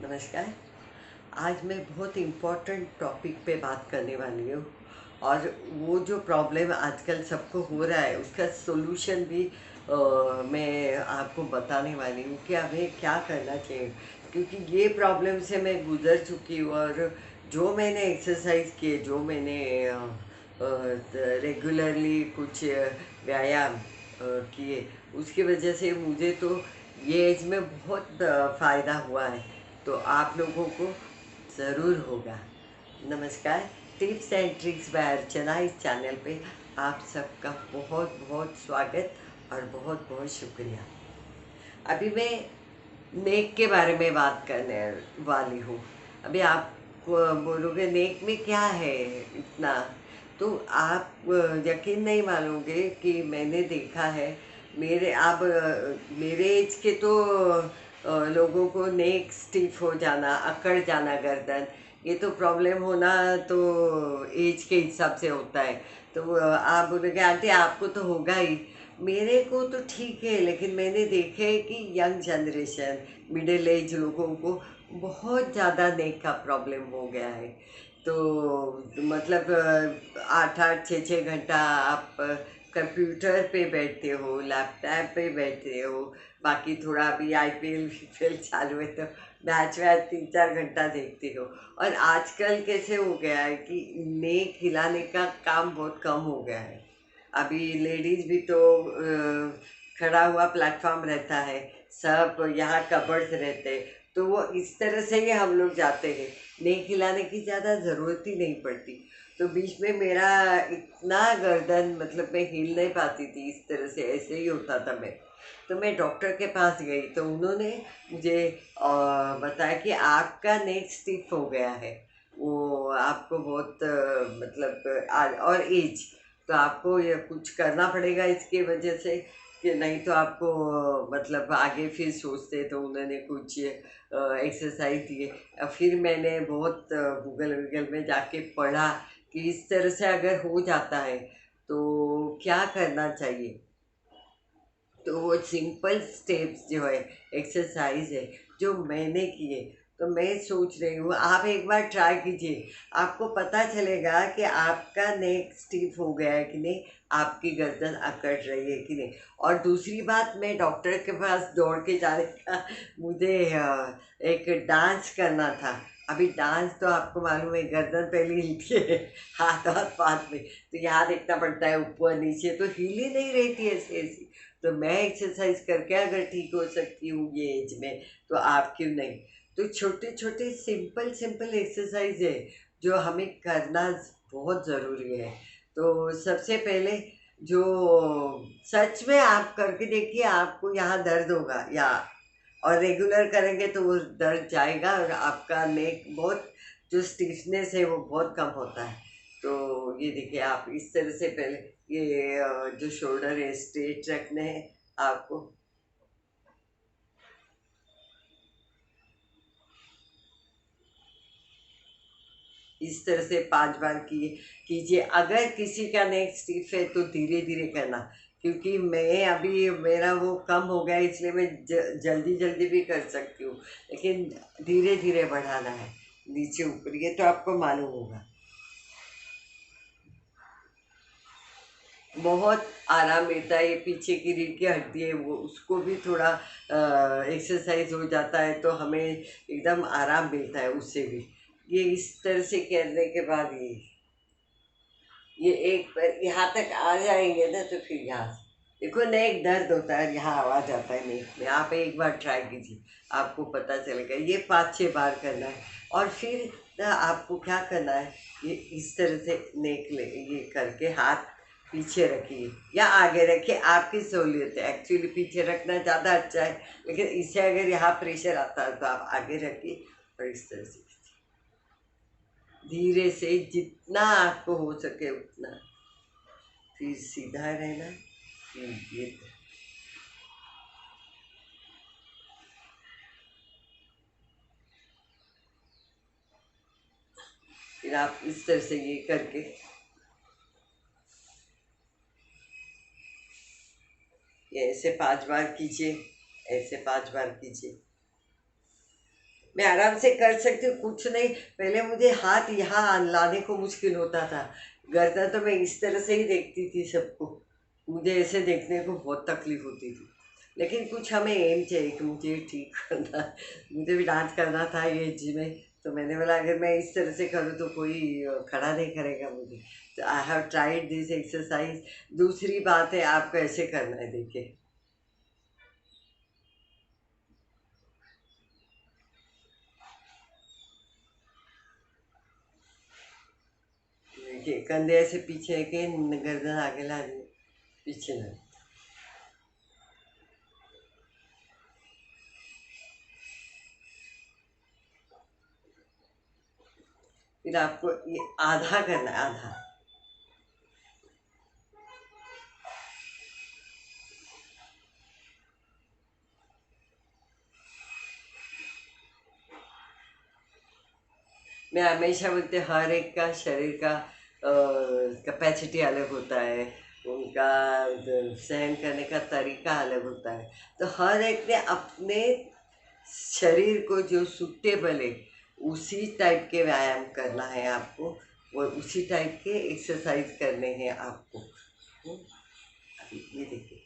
नमस्कार। आज मैं बहुत इम्पोर्टेंट टॉपिक पे बात करने वाली हूँ और वो जो प्रॉब्लम आजकल सबको हो रहा है उसका सॉल्यूशन भी मैं आपको बताने वाली हूँ कि हमें क्या करना चाहिए, क्योंकि ये प्रॉब्लम से मैं गुजर चुकी हूँ। और जो मैंने एक्सरसाइज किए, जो मैंने रेगुलरली कुछ व्यायाम किए, उसकी वजह से मुझे तो ये एज में बहुत फ़ायदा हुआ है। तो आप लोगों को ज़रूर होगा। नमस्कार। टिप्स एंड ट्रिक्स बाय अर्चना इस चैनल पे आप सबका बहुत बहुत स्वागत और बहुत बहुत शुक्रिया। अभी मैं नेक के बारे में बात करने वाली हूँ। अभी आप बोलोगे नेक में क्या है इतना, तो आप यकीन नहीं मानोगे कि मैंने देखा है। मेरे एज के तो लोगों को नेक स्टिफ हो जाना, अकड़ जाना गर्दन, ये तो प्रॉब्लम होना तो एज के हिसाब से होता है। तो आप बोलोगे आंटी आपको तो होगा ही। मेरे को तो ठीक है, लेकिन मैंने देखे है कि यंग जनरेशन, मिडिल एज लोगों को बहुत ज़्यादा नेक का प्रॉब्लम हो गया है। तो मतलब 8-8 6-6 घंटा आप कंप्यूटर पे बैठते हो, लैपटॉप पे बैठते हो। बाकी थोड़ा अभी आईपीएल वीपीएल चालू है तो मैच वैच 3-4 घंटा देखते हो। और आजकल कैसे हो गया है कि नेक खिलाने का काम बहुत कम हो गया है। अभी लेडीज भी तो खड़ा हुआ प्लेटफॉर्म रहता है, सब यहाँ कबर्ड्स रहते हैं, तो वो इस तरह से ही हम लोग जाते हैं। नहीं खिलाने की ज़्यादा ज़रूरत ही नहीं पड़ती। तो बीच में मेरा इतना गर्दन, मतलब मैं हिल नहीं पाती थी इस तरह से, ऐसे ही होता था मैं। तो मैं डॉक्टर के पास गई तो उन्होंने मुझे बताया कि आपका नेक स्टिफ हो गया है। वो आपको बहुत मतलब और एज, तो आपको ये कुछ करना पड़ेगा इसके वजह से, कि नहीं तो आपको मतलब आगे फिर सोचते। तो उन्होंने कुछ एक्सरसाइज दिए। फिर मैंने बहुत गूगल वूगल में जाके पढ़ा कि इस तरह से अगर हो जाता है तो क्या करना चाहिए। तो वो सिंपल स्टेप्स जो है, एक्सरसाइज है, जो मैंने किए, तो मैं सोच रही हूँ आप एक बार ट्राई कीजिए। आपको पता चलेगा कि आपका नेक स्टिफ हो गया है कि नहीं, आपकी गर्दन अकड़ रही है कि नहीं। और दूसरी बात, मैं डॉक्टर के पास दौड़ के जाने का, मुझे एक डांस करना था। अभी डांस तो आपको मालूम है, गर्दन पहले हिलती है, हाथ हाथ पाथ में, तो यहाँ देखना पड़ता है ऊपर नीचे, तो हिल ही नहीं रही थी ऐसी ऐसी। तो मैं एक्सरसाइज करके अगर ठीक हो सकती हूँ ये एज में, तो आप क्यों नहीं। तो छोटे छोटे सिंपल सिंपल एक्सरसाइज है जो हमें करना बहुत ज़रूरी है। तो सबसे पहले जो सच में आप करके देखिए, आपको यहाँ दर्द होगा या, और रेगुलर करेंगे तो वो दर्द जाएगा और आपका नेक बहुत, जो स्टिफनेस है वो बहुत कम होता है। तो ये देखिए, आप इस तरह से पहले ये जो शोल्डर है स्ट्रेट रखने हैं आपको। इस तरह से 5 बार कीजिए। अगर किसी का नेक स्टिफ है तो धीरे धीरे करना, क्योंकि मैं अभी मेरा वो कम हो गया है, इसलिए मैं जल्दी जल्दी भी कर सकती हूँ, लेकिन धीरे धीरे बढ़ाना है, नीचे ऊपर, ये तो आपको मालूम होगा। बहुत आराम मिलता है। ये पीछे की रीढ़ की हड्डी है, वो उसको भी थोड़ा एक्सरसाइज हो जाता है, तो हमें एकदम आराम मिलता है उससे भी। ये इस तरह से करने के बाद ये एक बार यहाँ तक आ जाएंगे ना, तो फिर यहाँ से देखो नेक दर्द होता है, यहाँ आवाज आता है नेक में। आप एक बार ट्राई कीजिए, आपको पता चलेगा। ये 5-6 बार करना है। और फिर ना आपको क्या करना है, ये इस तरह से नेक ले, ये करके हाथ पीछे रखिए या आगे रखिए, आपकी सहूलियत है। एक्चुअली पीछे रखना ज़्यादा अच्छा है, लेकिन इससे अगर यहाँ प्रेशर आता है तो आप आगे रखिए और इस तरह से धीरे से जितना आपको हो सके उतना, फिर सीधा रहना, फिर ये, फिर आप इस तरह से ये करके, ये ऐसे 5 बार कीजिए, ऐसे 5 बार कीजिए। मैं आराम से कर सकती हूँ, कुछ नहीं। पहले मुझे हाथ यहाँ लाने को मुश्किल होता था। गर्दन तो मैं इस तरह से ही देखती थी सबको, मुझे ऐसे देखने को बहुत तकलीफ होती थी। लेकिन कुछ हमें एम चाहिए कि मुझे ठीक करना, मुझे भी डांस करना था ये एज में। तो मैंने बोला अगर मैं इस तरह से करूँ तो कोई खड़ा नहीं करेगा मुझे। तो I have tried this exercise. दूसरी बात है आपको ऐसे करना है, देखिए। देखिए कंधे ऐसे पीछे के, गर्दन आगे ला दी, पीछे ला। फिर आपको ये आधा करना है, आधा। मैं हमेशा बोलती हूँ, हर एक का शरीर का कैपेसिटी अलग होता है, उनका सहन करने का तरीका अलग होता है। तो हर एक ने अपने शरीर को जो सूटेबल है उसी टाइप के व्यायाम करना है आपको, और उसी टाइप के एक्सरसाइज करने हैं आपको। अभी ये देखिए,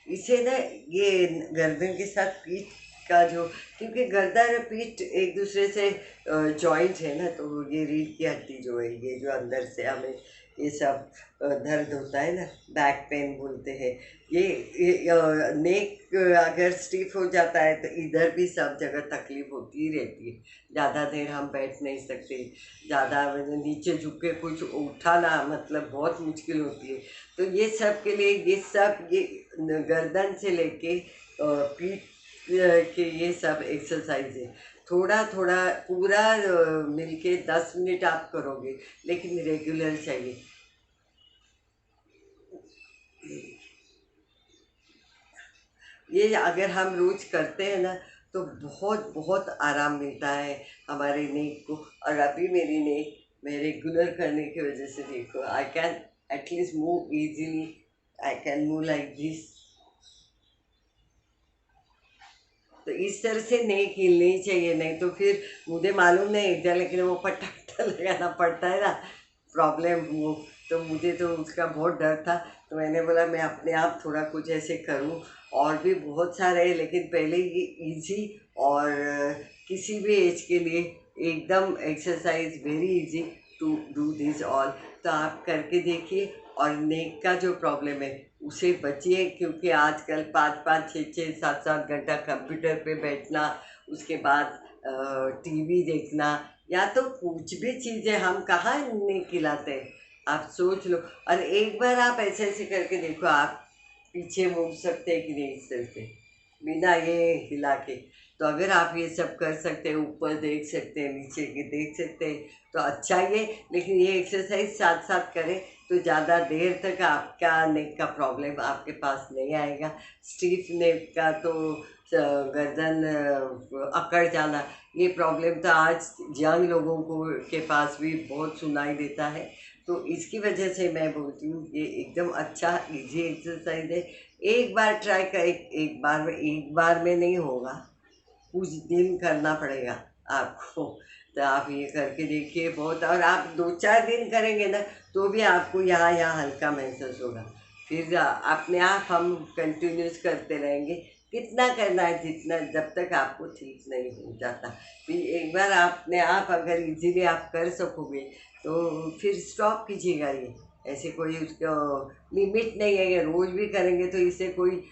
इसे ना, ये गर्दन के साथ पीठ का जो, क्योंकि गर्दन और पीठ एक दूसरे से जॉइंट है ना, तो ये रीढ़ की हड्डी जो है, ये जो अंदर से हमें ये सब दर्द होता है ना, बैक पेन बोलते हैं। ये नेक अगर स्टिफ हो जाता है तो इधर भी सब जगह तकलीफ होती ही रहती है। ज़्यादा देर हम बैठ नहीं सकते, ज़्यादा नीचे झुक के कुछ उठाना मतलब बहुत मुश्किल होती है। तो ये सब के लिए, ये सब ये गर्दन से लेके पीठ के ये सब एक्सरसाइज है। थोड़ा थोड़ा पूरा मिलके 10 मिनट आप करोगे, लेकिन रेगुलर चाहिए। ये अगर हम रोज करते हैं ना, तो बहुत बहुत आराम मिलता है हमारे नेक को। और अभी मेरी नेक मैं रेगुलर करने की वजह से देखो, I can at least move easily, I can move like this. तो इस तरह से नेक हिलनी चाहिए, नहीं तो फिर मुझे मालूम नहीं हिलता, लेकिन वो पटकता लगाना पड़ता है ना, प्रॉब्लम वो। तो मुझे तो उसका बहुत डर था। तो मैंने बोला मैं अपने आप थोड़ा कुछ ऐसे करूं। और भी बहुत सारे हैं, लेकिन पहले ये इजी, और किसी भी एज के लिए एकदम exercise very easy to do this all. तो आप करके देखिए, और नेक का जो प्रॉब्लम है उसे बचिए, क्योंकि आजकल 5 5 6 6 7 7 घंटा कंप्यूटर पे बैठना, उसके बाद टीवी देखना, या तो कुछ भी चीज़ें हम कहाँ नहीं खिलाते हैं। आप सोच लो। और एक बार आप ऐसे ऐसे करके देखो, आप पीछे मुड़ सकते हैं कि नहीं इस तरह से, बिना ये हिला के। तो अगर आप ये सब कर सकते हैं, ऊपर देख सकते हैं, नीचे के देख सकते हैं, तो अच्छा ही है। लेकिन ये एक्सरसाइज साथ साथ करें तो ज़्यादा देर तक आपका नेक का प्रॉब्लम आपके पास नहीं आएगा। स्टीफ नेक का तो गर्दन अकड़ जाना, ये प्रॉब्लम तो आज यंग लोगों को के पास भी बहुत सुनाई देता है। तो इसकी वजह से मैं बोलती हूँ ये एकदम अच्छा इजी एक्सरसाइज है। एक बार ट्राई कर, एक बार में नहीं होगा, कुछ दिन करना पड़ेगा आपको। तो आप ये करके देखिए बहुत, और आप 2 4 दिन करेंगे ना, तो भी आपको यहाँ यहाँ हल्का महसूस होगा। फिर अपने आप हम कंटिन्यूस करते रहेंगे। कितना करना है, जितना, जब तक आपको ठीक नहीं हो जाता। फिर एक बार अपने आप अगर इजीली आप कर सकोगे, तो फिर स्टॉप कीजिएगा ये। ऐसे कोई उसका लिमिट नहीं है, ये रोज भी करेंगे तो इससे कोई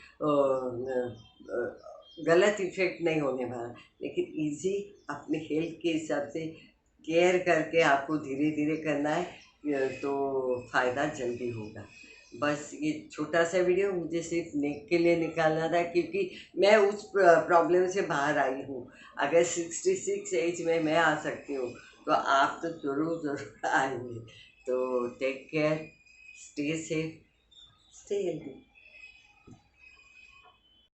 गलत इफेक्ट नहीं होने वाला। लेकिन इजी, अपने हेल्थ के हिसाब से केयर करके आपको धीरे धीरे करना है, तो फ़ायदा जल्दी होगा। बस ये छोटा सा वीडियो मुझे सिर्फ नेक के लिए निकालना था, क्योंकि मैं उस प्रॉब्लम से बाहर आई हूँ। अगर 66 एज में मैं आ सकती हूँ, तो आप तो ज़रूर ज़रूर आएंगे। तो take care, stay safe, stay healthy.